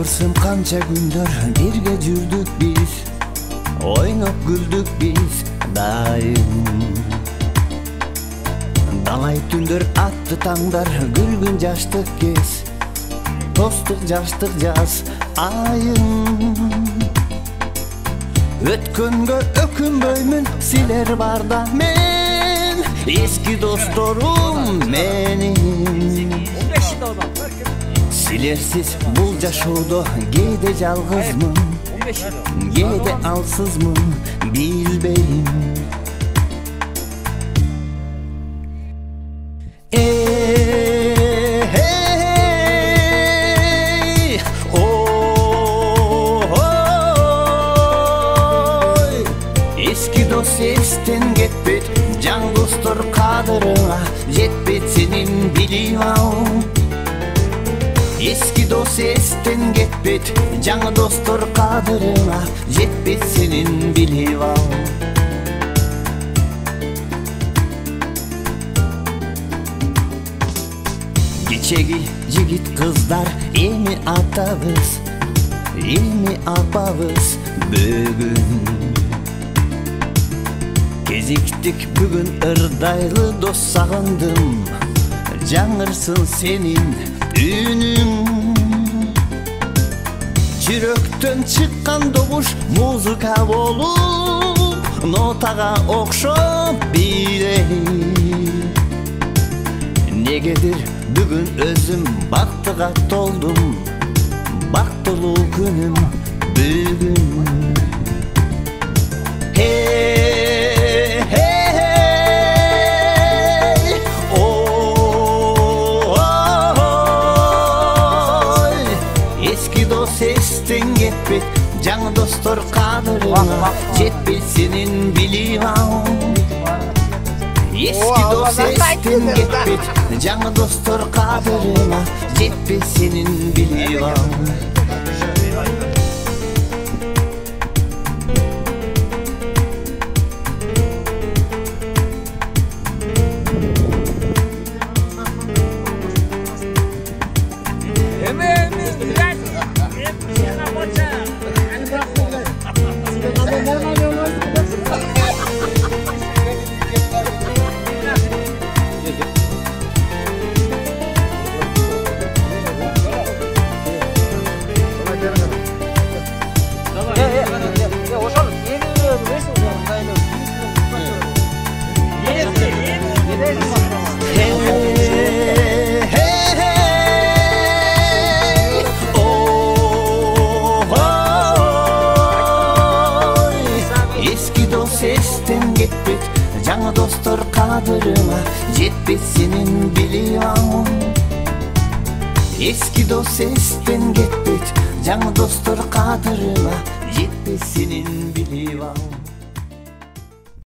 Жаңырсың канча күндөр бирге жүрдүк биз, ойноп күлдүк биз дайым. Далай түндөр атты таңдар, күлгүн жаштык кез, достук жаштык жаз айым. Өткөнгө өкүнбөймүн, силер барда мен, эски досторум менин. Силерсиз бул жашоодо кээде жалгызмын, кээде алсызмын, билбейм. Eski dost esten кетпейт, жан достор кадырыңа жетпейт сенин билип ал. Eski dost esten кетпейт, жаңы достор кадырыңа жетпейт сенин билип ал. Кечеги жигит кыздар эми атабыз, эми апабыз бүгүн. Кезиктик бүгүн ырдайлы дос сагындым, жаңырсын сенин үнүң. Жүрөктөн чыккан добуш музыка болуп, нотага окшоп билей. Негедир бүгүн өзүм бактыга толдум, бактылуу күнүм бүгүн. Эстен кетпейт, жаңы достор кадырыңа жетпейт сенин билип ал. Эски дос эстен кетпейт, жаңы достор кадырыңа жетпейт сенин билип ал. Эстен кетпейт, жаңы достор кадырыңа жетпейт сенин билип ал. Эски дос эстен кетпейт, жаңы достор кадырыңа жетпейт сенин билип ал.